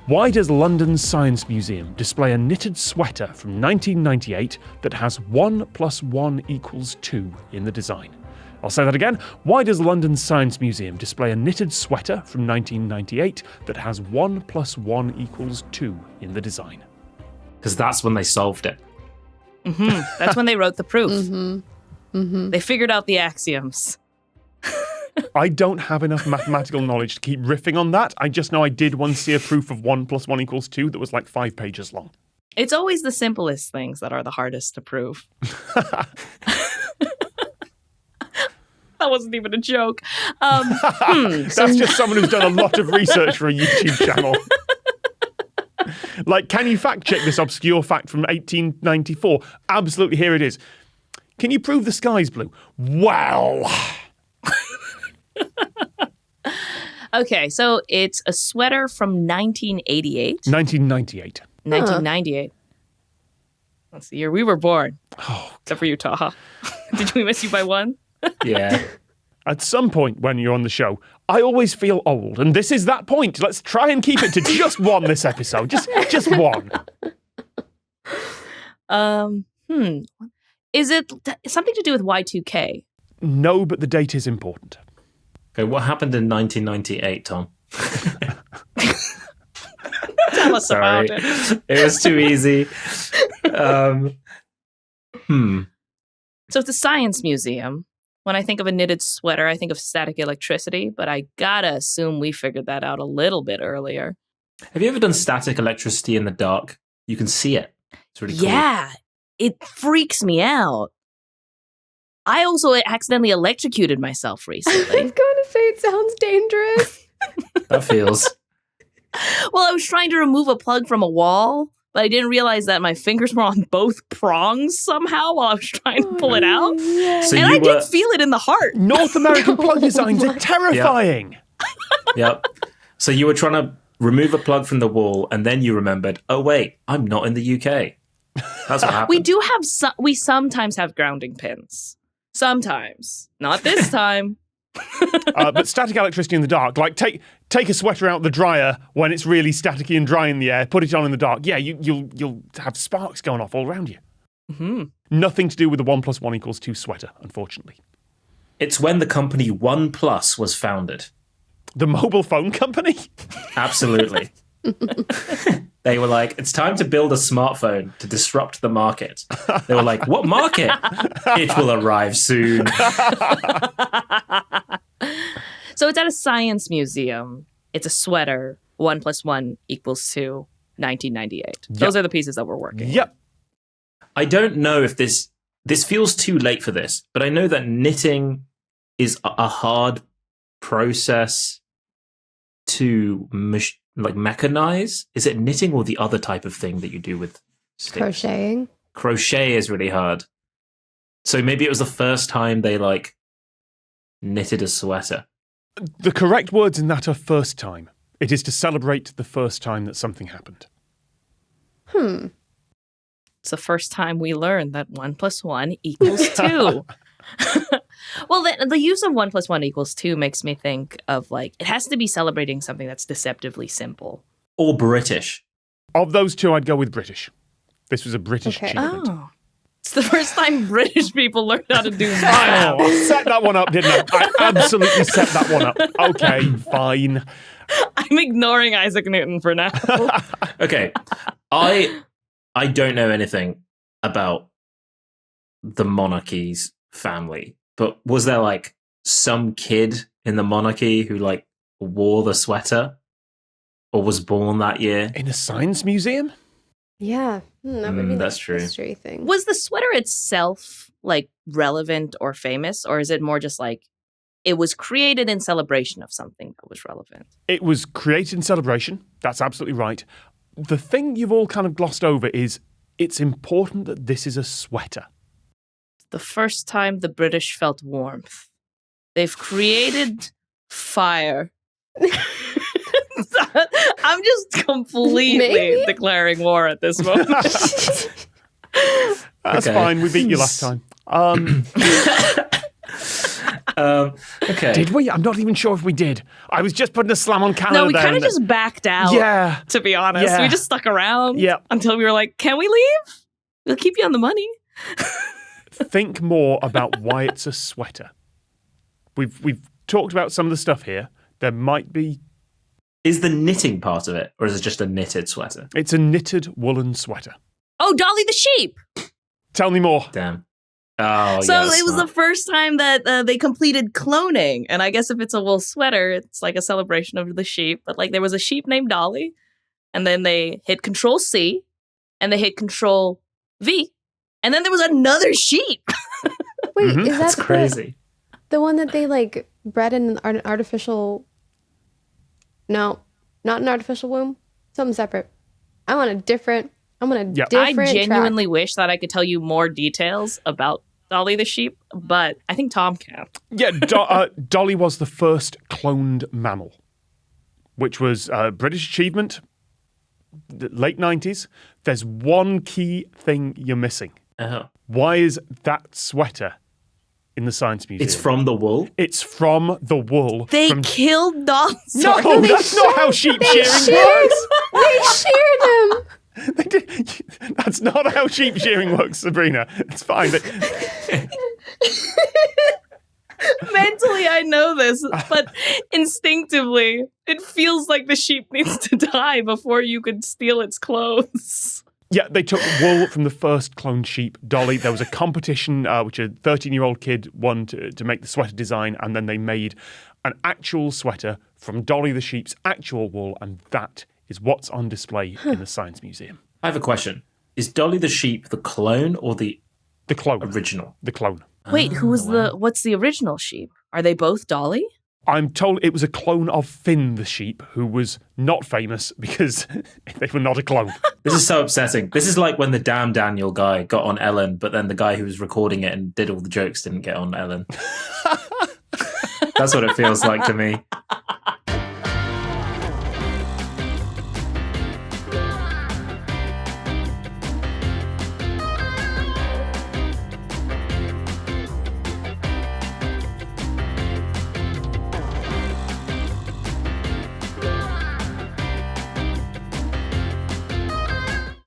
Why does London's Science Museum display a knitted sweater from 1998 that has 1 + 1 = 2 in the design? I'll say that again. Why does London's Science Museum display a knitted sweater from 1998 that has 1 + 1 = 2 in the design? Because that's when they solved it. Mm-hmm. That's when they wrote the proof. Mm-hmm. Mm-hmm. They figured out the axioms. I don't have enough mathematical knowledge to keep riffing on that. I just know I did once see a proof of 1 + 1 = 2 that was like 5 pages long. It's always the simplest things that are the hardest to prove. That wasn't even a joke. That's just someone who's done a lot of research for a YouTube channel. Like, can you fact check this obscure fact from 1894? Absolutely, here it is. Can you prove the sky's blue? Well. Okay, so it's a sweater from 1988. 1998. 1998. That's the year we were born. Oh, except for you, Taha. Did we miss you by one? Yeah. At some point when you're on the show, I always feel old, and this is that point. Let's try and keep it to just one this episode. Just one. Is it something to do with Y2K? No, but the date is important. Okay, what happened in 1998, Tom? Tell us about it. It was too easy. So it's a science museum. When I think of a knitted sweater, I think of static electricity, but I gotta assume we figured that out a little bit earlier. Have you ever done static electricity in the dark? You can see it. It's really cool. Yeah, it freaks me out. I also accidentally electrocuted myself recently. I was going to say it sounds dangerous. That feels... Well, I was trying to remove a plug from a wall, but I didn't realize that my fingers were on both prongs somehow while I was trying to pull it out. So and I did feel it in the heart. North American plug designs are terrifying. Yep. So you were trying to remove a plug from the wall, and then you remembered, oh, wait, I'm not in the UK. That's what happened. We sometimes have grounding pins. Sometimes. Not this time. But static electricity in the dark, like take a sweater out the dryer when it's really staticky and dry in the air, put it on in the dark. Yeah, you'll have sparks going off all around you. Mm-hmm. Nothing to do with the 1 + 1 = 2 sweater, unfortunately. It's when the company OnePlus was founded. The mobile phone company? Absolutely. They were like, it's time to build a smartphone to disrupt the market. They were like, what market? It will arrive soon. So it's at a science museum. It's a sweater. 1 + 1 = 2. 1998. Yep. Those are the pieces that we're working. Yep. I don't know if this feels too late for this, but I know that knitting is a hard process to mechanize. Is it knitting or the other type of thing that you do with sticks? Crocheting. Crochet is really hard. So maybe it was the first time they knitted a sweater. The correct words in that are first time. It is to celebrate the first time that something happened. It's the first time we learned that 1 + 1 = 2. Well, the use of 1 + 1 = 2 makes me think of it has to be celebrating something that's deceptively simple. Or British. Of those two, I'd go with British. This was a British achievement. Oh. It's the first time British people learned how to do I math. know. I set that one up, didn't I? I absolutely set that one up. Okay, fine. I'm ignoring Isaac Newton for now. Okay. I don't know anything about the monarchy's family, but was there some kid in the monarchy who wore the sweater or was born that year? In a science museum? Yeah. That would be that's a true. history thing. Was the sweater itself relevant or famous, or is it more just it was created in celebration of something that was relevant? It was created in celebration. That's absolutely right. The thing you've all kind of glossed over is it's important that this is a sweater. The first time the British felt warmth. They've created fire. I'm just completely declaring war at this moment. That's fine. We beat you last time. Okay. Did we? I'm not even sure if we did. I was just putting a slam on Canada. No, we there kind of and just backed out. Yeah. To be honest, Yeah. we just stuck around. Yeah. Until we were like, "Can we leave? We'll keep you on the money." Think more about why it's a sweater. We've talked about some of the stuff here. There might be. Is the knitting part of it, or is it just a knitted sweater? It's a knitted woolen sweater. Oh, Dolly the sheep. Tell me more. Damn. Oh, So yeah, it was smart. the first time that they completed cloning, and I guess if it's a wool sweater, it's like a celebration of the sheep. But like there was a sheep named Dolly, and then they hit Control C, and they hit Control V, and then there was another sheep. Wait, is That's that crazy. the one that they like bred in an artificial? No, not an artificial womb. Something separate. I'm on a different. Yep. I different genuinely track. wish that I could tell you more details about Dolly the sheep, but I think Tom can. Yeah, Dolly was the first cloned mammal, which was a British achievement, the late 90s. There's one key thing you're missing. Oh. Why is that sweater in the Science Museum? It's from the wool? It's from the wool. They from... killed Dolly. No, they that's not how sheep shearing works. They sheared them. They did- That's not how sheep shearing works, Sabrina. It's fine. Mentally, I know this, but instinctively, it feels like the sheep needs to die before you could steal its clothes. Yeah, they took wool from the first cloned sheep, Dolly. There was a competition which a 13-year-old kid won to make the sweater design, and then they made an actual sweater from Dolly the sheep's actual wool, and that is what's on display in the Science Museum. I have a question. Is Dolly the sheep the clone or the clone. original? The clone. Wait, what's the original sheep? Are they both Dolly? I'm told it was a clone of Finn the sheep, who was not famous because they were not a clone. This is so upsetting. This is like when the Damn Daniel guy got on Ellen, but then the guy who was recording it and did all the jokes didn't get on Ellen. That's what it feels like to me.